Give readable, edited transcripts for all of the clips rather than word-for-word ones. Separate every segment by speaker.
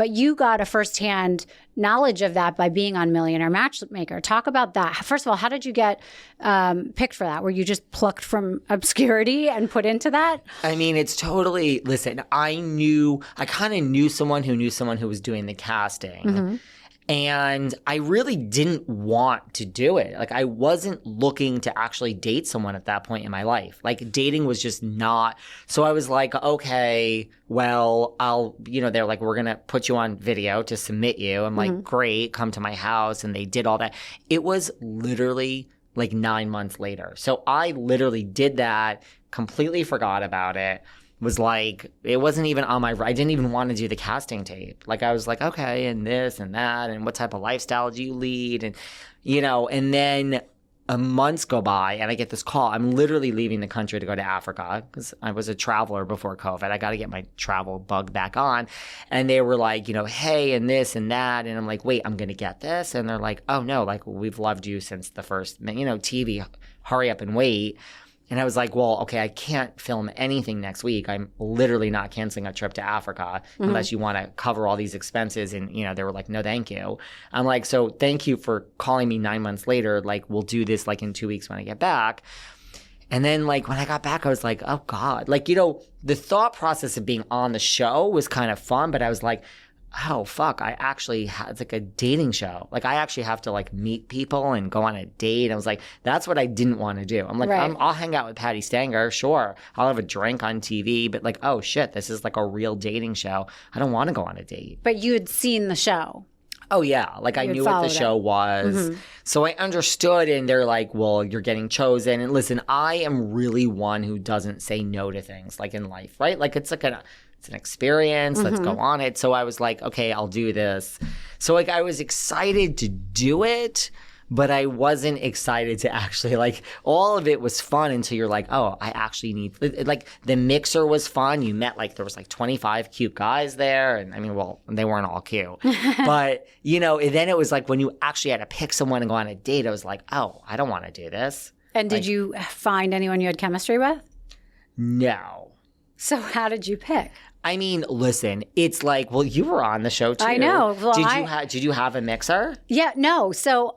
Speaker 1: But you got a firsthand knowledge of that by being on Millionaire Matchmaker. Talk about that. First of all, how did you get picked for that? Were you just plucked from obscurity and put into that?
Speaker 2: I mean, it's totally, listen, I kind of knew someone who was doing the casting.
Speaker 1: Mm-hmm.
Speaker 2: And I really didn't want to do it. Like, I wasn't looking to actually date someone at that point in my life. Like, dating was just not. So I was like, okay, well, they're like, we're going to put you on video to submit you. I'm like, great, come to my house. And they did all that. It was literally like 9 months later. So I literally did that, completely forgot about it. Was like, it wasn't even on my, I didn't even want to do the casting tape. Like, I was like, okay, and this and that, and what type of lifestyle do you lead? And, and then months go by and I get this call. I'm literally leaving the country to go to Africa because I was a traveler before COVID. I got to get my travel bug back on. And they were like, hey, and this and that. And I'm like, wait, I'm going to get this? And they're like, oh no, like, we've loved you since the first, TV, hurry up and wait. And I was like, well, okay, I can't film anything next week. I'm literally not canceling a trip to Africa unless you want to cover all these expenses. And, they were like, no, thank you. I'm like, so thank you for calling me 9 months later. Like, we'll do this like in 2 weeks when I get back. And then like when I got back, I was like, oh God. Like, the thought process of being on the show was kind of fun, but I was like, oh, fuck, I actually it's like a dating show. Like, I actually have to like meet people and go on a date. I was like, that's what I didn't want to do. I'm like,
Speaker 1: right.
Speaker 2: I'll hang out with Patty Stanger. Sure. I'll have a drink on TV. But like, oh shit, this is like a real dating show. I don't want to go on a date.
Speaker 1: But you had seen the show.
Speaker 2: Oh, yeah. Like, I knew what the show was. So I understood, and they're like, well, you're getting chosen. And listen, I am really one who doesn't say no to things, like in life, right? Like, it's like it's an experience. Let's go on it. So I was like, okay, I'll do this. So like, I was excited to do it, but I wasn't excited to actually, like, all of it was fun until you're like, oh, I actually need, like, the mixer was fun. You met, like, there was like 25 cute guys there. And I mean, well, they weren't all cute. But, and then it was like when you actually had to pick someone and go on a date, I was like, oh, I don't want to do this.
Speaker 1: And did you find anyone you had chemistry with?
Speaker 2: No.
Speaker 1: So how did you pick?
Speaker 2: I mean, listen, it's like, well, you were on the show too.
Speaker 1: I know. Well,
Speaker 2: did you have a mixer?
Speaker 1: Yeah, no. So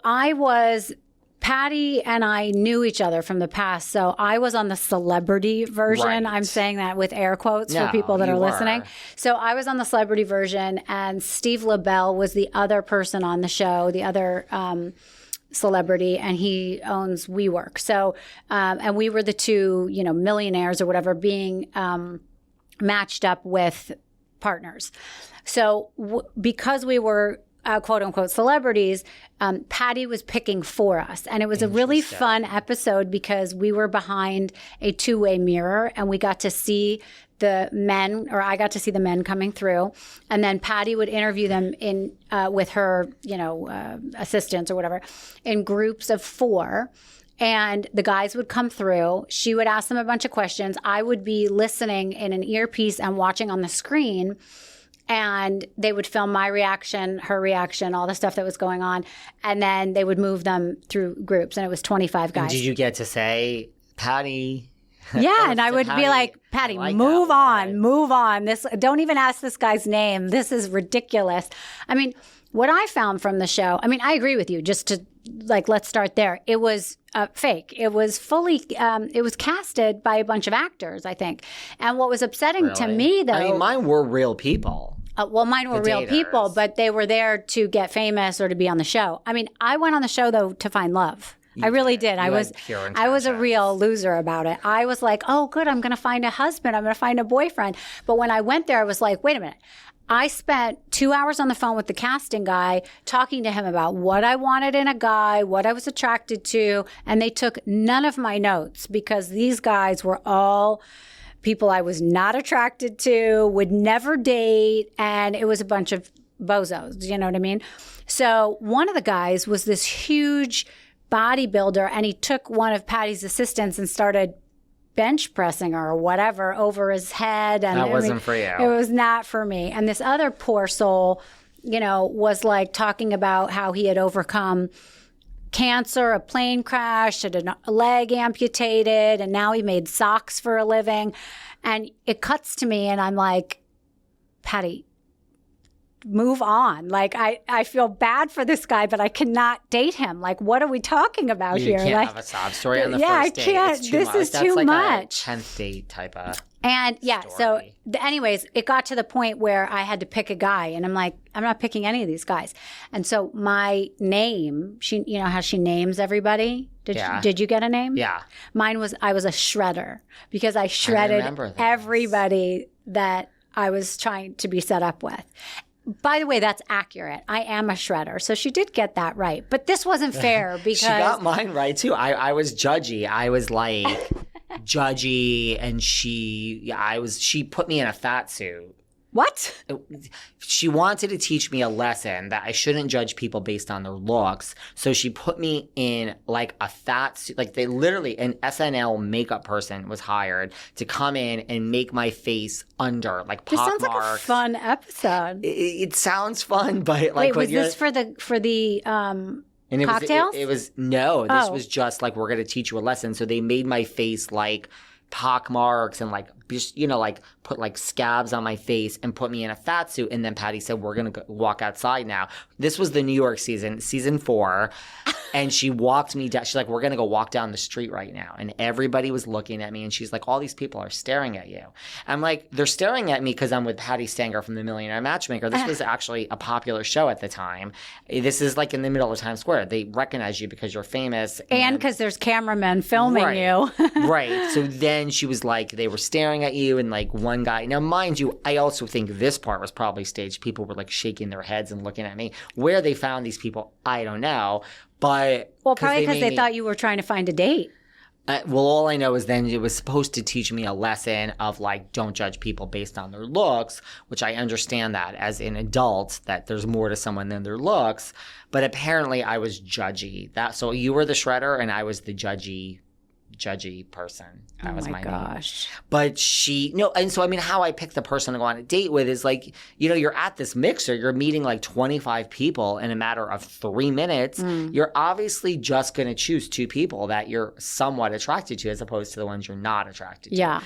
Speaker 1: Patty and I knew each other from the past. So I was on the celebrity version. Right. I'm saying that with air quotes for people that are listening. So I was on the celebrity version, and Steve LaBelle was the other person on the show, the other celebrity, and he owns WeWork. So, and we were the two, millionaires or whatever being matched up with partners. So because we were quote unquote celebrities, Patty was picking for us. And it was a really fun episode because we were behind a two-way mirror and we got to see the men, or I got to see the men coming through. And then Patty would interview them in with her, assistants or whatever, in groups of 4. And the guys would come through. She would ask them a bunch of questions. I would be listening in an earpiece and watching on the screen. And they would film my reaction, her reaction, all the stuff that was going on. And then they would move them through groups. And it was 25 guys.
Speaker 2: And did you get to say, Patty?
Speaker 1: Yeah. And I would be like, Patty, move on. Don't even ask this guy's name. This is ridiculous. I mean, what I found from the show, I mean, I agree with you, just to let's start there. It was fake. It was fully, it was casted by a bunch of actors, I think. And what was upsetting to me, though.
Speaker 2: I mean, mine were real people.
Speaker 1: Mine were real people, but they were there to get famous or to be on the show. I mean, I went on the show, though, to find love. I really did. I was a real loser about it. I was like, oh, good, I'm going to find a husband. I'm going to find a boyfriend. But when I went there, I was like, wait a minute. I spent 2 hours on the phone with the casting guy talking to him about what I wanted in a guy, what I was attracted to, and they took none of my notes because these guys were all people I was not attracted to, would never date, and it was a bunch of bozos, you know what I mean? So one of the guys was this huge bodybuilder, and he took one of Patty's assistants and started bench pressing her or whatever over his head. And
Speaker 2: that wasn't for you.
Speaker 1: It was not for me. And this other poor soul, was like talking about how he had overcome cancer, a plane crash, had a leg amputated, and now he made socks for a living. And it cuts to me and I'm like, Patty, move on. Like, I feel bad for this guy, but I cannot date him. Like, what are we talking about
Speaker 2: You
Speaker 1: here?
Speaker 2: can't
Speaker 1: Like,
Speaker 2: have a sob story on the
Speaker 1: yeah,
Speaker 2: first date.
Speaker 1: I can't.
Speaker 2: It's
Speaker 1: This
Speaker 2: much.
Speaker 1: is
Speaker 2: That's
Speaker 1: too
Speaker 2: like
Speaker 1: much.
Speaker 2: a 10th date type of
Speaker 1: And yeah,
Speaker 2: story.
Speaker 1: so anyways, it got to the point where I had to pick a guy, and I'm like, I'm not picking any of these guys. And so my name, you know how she names everybody? Did you get a name?
Speaker 2: Yeah.
Speaker 1: Mine was, I was a shredder because I shredded everybody that I was trying to be set up with. By the way, that's accurate. I am a shredder. So she did get that right. But this wasn't fair because
Speaker 2: She got mine right too. I was judgy. I was like judgy, and she put me in a fat suit.
Speaker 1: What?
Speaker 2: She wanted to teach me a lesson that I shouldn't judge people based on their looks. So she put me in like a fat suit. Like they literally, an SNL makeup person was hired to come in and make my face under like
Speaker 1: This sounds
Speaker 2: pockmarks.
Speaker 1: like a fun episode.
Speaker 2: It sounds fun, but like
Speaker 1: Wait, was this for the
Speaker 2: and it
Speaker 1: cocktails?
Speaker 2: It was no. This was just like, we're going to teach you a lesson. So they made my face like pock marks and like, you know, like put like scabs on my face and put me in a fat suit. And then Patty said, we're going to walk outside now. This was the New York season 4. And she walked me down. She's like, we're going to go walk down the street right now. And everybody was looking at me. And she's like, all these people are staring at you. I'm like, they're staring at me because I'm with Patty Stanger from the Millionaire Matchmaker. This was actually a popular show at the time. This is like in the middle of Times Square. They recognize you because you're famous.
Speaker 1: And because there's cameramen filming you.
Speaker 2: Right. So then she was like, they were staring at you, and like one guy. Now, mind you, I also think this part was probably staged. People were like shaking their heads and looking at me. Where they found these people, I don't know. But
Speaker 1: well, probably because they thought you were trying to find a date.
Speaker 2: Well, all I know is then it was supposed to teach me a lesson of like, don't judge people based on their looks, which I understand that as an adult, that there's more to someone than their looks. But apparently I was judgy. So you were the shredder and I was the judgy person. That was my
Speaker 1: gosh.
Speaker 2: name. But and so I mean, how I pick the person to go on a date with is like, you know, you're at this mixer, you're meeting like 25 people in a matter of 3 minutes. You're obviously just going to choose 2 people that you're somewhat attracted to as opposed to the ones you're not attracted to.
Speaker 1: Yeah.